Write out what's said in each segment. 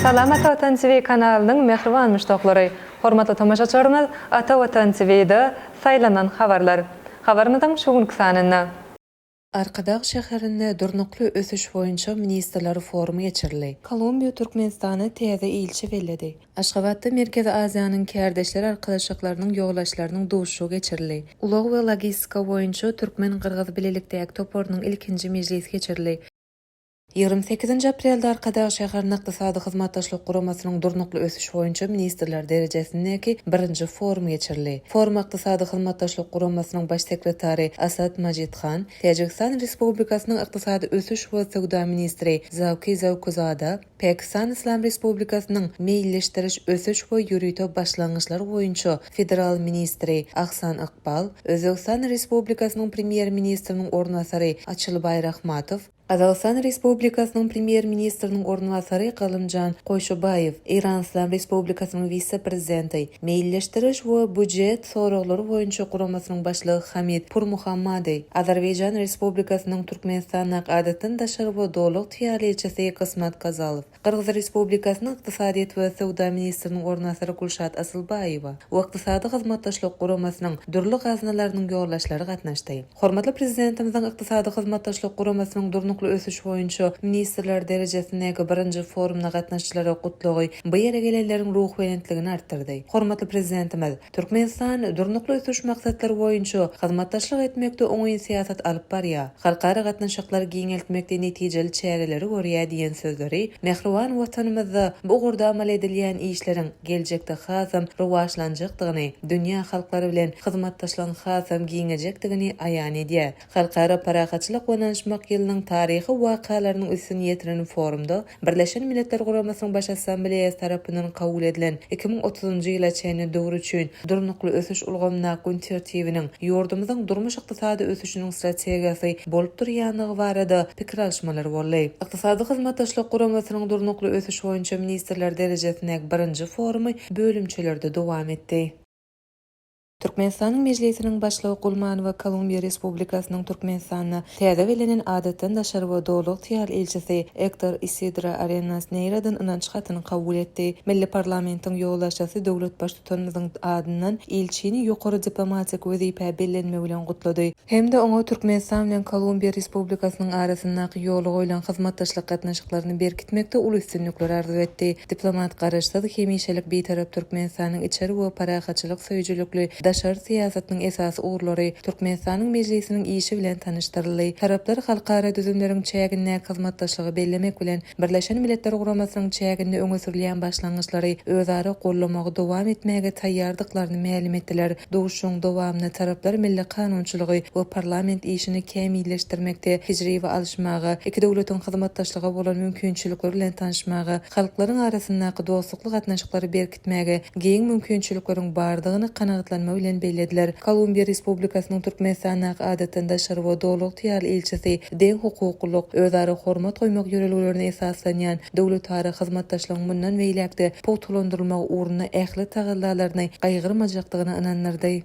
Salam Ata Vatan TV kanalının mehriban müştaqlary. Hormatly tamaşaçylarymyz, Ata Vatan TV'de saylanan habarlar. Habarymyzyň şu günkü sanyna. Arkadaq şäherinde durnukly ösüş boýunça ministrler forumy geçirildi. Kolumbiya Türkmenistany täze ilçe belledi. Aşgabatda Merkezi Aziýanyň kärdeşleri arkadaşlyklarynyň ýoglaşlarynyň duşuşy geçirildi. Ulaq we logistika boýunça Türkmen-Qırgyz bilelikdäki toporunyň ilkinji mejlisi geçirildi. 28 aprelde Arkadaq şäheriniň ykdysady hyzmatdaşlyk guramasynyň durnukly ösüş boýunça ministrler derejesindäki birinji forum geçirildi. Forum ykdysady hyzmatdaşlyk guramasynyň baş sekretary Asad Majidxan, Täjikistan Respublikasynyň ykdysady ösüş we sowda ministri Zawki Zawkuzada, Pakistan Islam Respublikasynyň meýilleşdiriş, ösüş we ýürüýte başlangyçlary boýunça federal ministri Ahsan Iqbal, Özbekistan Respublikasynyň premier ministriniň ornasary Açylbay Rahmatow, Qazaqstan Respublikasynyň premier ministriniň ornasary Galymjan Qoýşubaýew, Iran Islam Respublikasynyň vice-prezidenti, meýilleşdiriş we budjet soraglary boýunça guramasynyň başlygy Hamid Purmuhammady, Azerbaýjan Respublikasynyň Türkmenistan adatyny daşary we dowluk tiýarlyçysy Qysmat Kazalow, Qyrgyz Respublikasynyň ykdysadyýat we sowda ministriniň ornasary Gulşat Asylbaýewa we ykdysady hyzmatdaşlyk guramasynyň dürli gaznalarynyň ýoglaşlary gatnaşdy. Hormatly prezidentimiziň ykdysady hyzmatdaşlyk guramasynyň durnukly ösüş boýunça ministrler derejesindäki birinji forumna gatnaşçylary gutlagy bu ýere gelenleriň ruh welentligini artdyrdy. Hormatly prezidentimiz, Türkmenistan durnukly ösüş maksatlary boýunça hyzmatdaşlyk etmekde oňy siýasat alyp barýar. Halkara gatnaşyklary giňeltmekde netijeli çäreleri görýär diýen sözleri mehriban watanymyzda bu gurda amal edilýän işleriň geljekde hasam rowajlanjakdygyny, dünýä halklary bilen hyzmatdaşlygyň hasam giňejekdigini aýan edýär. Halkara paragatçylyk we nanşmak ýylynyň tarihi wakalarynyň üstüne ýetiren forumda Birleşen Milletler Guramasynyň baş assambleýasy tarapyndan kabul edilen 2030-njy ýyla çäne döwür üçin durnukly ösüş ulgamyna gün tertibiniň ýurdumyzyň durmuş ykdysady ösüşiniň strategiýasy bolup durýanyny barada pikir alşmalary boldy. Ykdysady hyzmatdaşlyk guramasynyň durnukly ösüş boýunça ministrler derejesindäki birinji forumy bölümçelerde dowam etdi. Türkmenistanyň mejlisiniň başlygy Gulmanowa Kolumbiya Respublikasynyň Türkmenistanyna täze welenen adatyny daşary we dowluk tiýal elçisi Ektor Isidro Arenas Neyradan ynanç hatyny kabul etdi. Milli parlamentiň ýoglaşçysy döwlet baş tutanymyzyň adyndan elçini ýokary diplomatik wezipe bellenme bilen gutlady. Hemde oňa Türkmenistan bilen Kolumbiya Respublikasynyň arasyndaky ýolug bilen hyzmatdaşlyk gatnaşyklaryny berkitmekde uly üstünlikler arzu etdi. Diplomat garaşda hemişelik beýtarap Türkmenistanyň içeri we paragatçylyk söýüjülükli daşary siýasatynyň esasy ugrulary Türkmenistanyň mejlisiniň işi bilen tanışdyryldy. Taraplar halkara düzümleriň çägine hyzmatdaşlygy bellemek bilen Birleşen Milletler Guramasynyň çägine öňe sürilýän başlangyçlary özara gollamagy dowam etmäge taýýardyklaryny ma'lum etdiler. Dowuşyň dowamyna taraplar milli kanunçylygy we parlament işini kämilleşdirmekde hijri we alşmagy, iki döwletiň hyzmatdaşlyga bolan mümkinçilikleri bilen tanışmagy, halklaryň arasyndaky dostluk gatnaşyklary berkitmäge giň mümkinçilikleriň bardygyny kanagatlanmagy bilen bellediler. Kolumbiya Respublikasynyň Türkmenistan adatyny daşary we dowluk tiýal elçisi deň hukuklyk, özara hormat goýmak ýöreliglerini esaslanýan dowlet tarapy hyzmatdaşlygyň mundan beýlekde pogtulandyrylmagy uğruna ähli tagallarlaryny gaýgyrmajakdygyny ynandyrdy.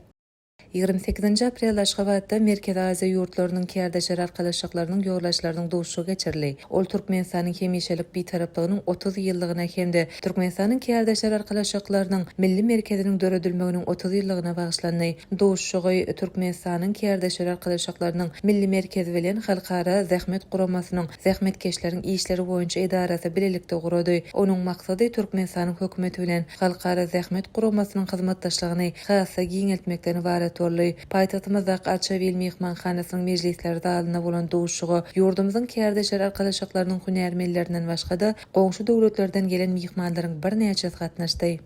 28 aprel Aşgabatda Merkezi Aziýa ýurtlarynyň kärdeşleri arkadaşlyklarynyň ýoglaşlarynyň duşuşy geçirildi. Ol Türkmenistanyň hemişelik beýtaraplygynyň 30 ýyllygyna hemde Türkmenistanyň kärdeşleri arkadaşlyklarynyň milli merkeziniň döredilmeginiň 30 ýyllygyna bagyşlandy. Duşuşy Türkmenistanyň kärdeşleri arkadaşlyklarynyň milli merkezi bilen halkara zähmet guramasynyň zähmetkeşleriň işleri boýunça edarasy bilelikde gurady. Onuň maksady Türkmenistanyň hökümeti bilen halkara zähmet guramasynyň hyzmatdaşlygyny hassa giňeltmekden ibaret. Paýtagtymyzda Açavel mehmanhanasynyň mejlisleri zalyna bolan duşuşy ýurdumyzyň kärdeşleri arkadaşlyklarynyň hünärmellerinden başga-da goňşy döwletlerden gelen mehmanlaryň bir näçesi gatnaşdy.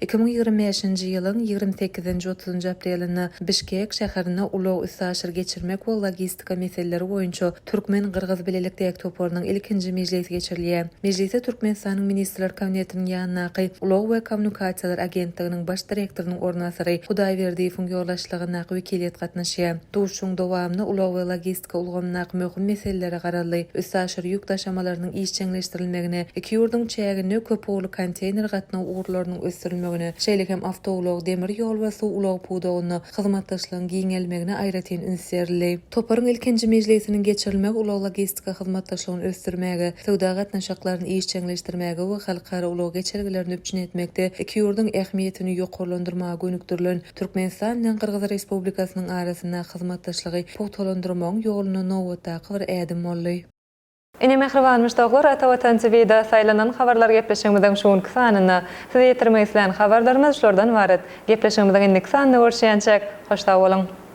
2025-nji ýylyň 28-30 aprelinde Bişkek şäherine ulug üsaşyr geçirmek we logistika meseleleri boýunça Türkmen-Qyrgyz bilelikdäki toporunyň ilkinji mejlisi geçirilýär. Mejlise Türkmenistanyň ministrler kabinetiniň ýanynaky ulug we kommunikasiýalar agentliginiň baş direktorynyň ornasary Hudaýberdiýewiň ýoglaşlygyna wekiliýet gatnaşýar. Duşuşyň dowamyny ulug we logistika ulgamyna möhüm meseleleri garaldy. Üsaşyr ýük taşamalarynyň işçiňleşdirilmegine, iki ýurduň çägine köp ogly konteyner gatnaw uğurlarynyň ösdirilmegine geçirilmegine, şeýle hem awtolog, demir ýol we suw ulag puwdagyny hyzmatdaşlygyň giňelmegine aýratyn ünsürli. Toparyň ilkinji mejlisiniň geçirilmegi ulag logistika hyzmatdaşlygyny ösdürmäge, sowda gatnaşyklaryny işçiňleşdirmäge we halkara ulag geçergilerini öpçün etmekde iki ýurdun ähmiýetini ýokarlandyrmaga gönükdirilen Türkmenistan bilen Kyrgyz Respublikasynyň arasynda hyzmatdaşlygy puwtalandyrmagyň ýoluna nowatdaky bir ädim boldy. Ine mehriban müştaglar Atawatan TV'de saylanan habarlar gepleşigimizden şuňky sanyna sizi ýetirmek isleýän habarlarymyz şolardan ibaret. Gepleşigimizden indik sanyna görüşýänçek hoşda bolyň.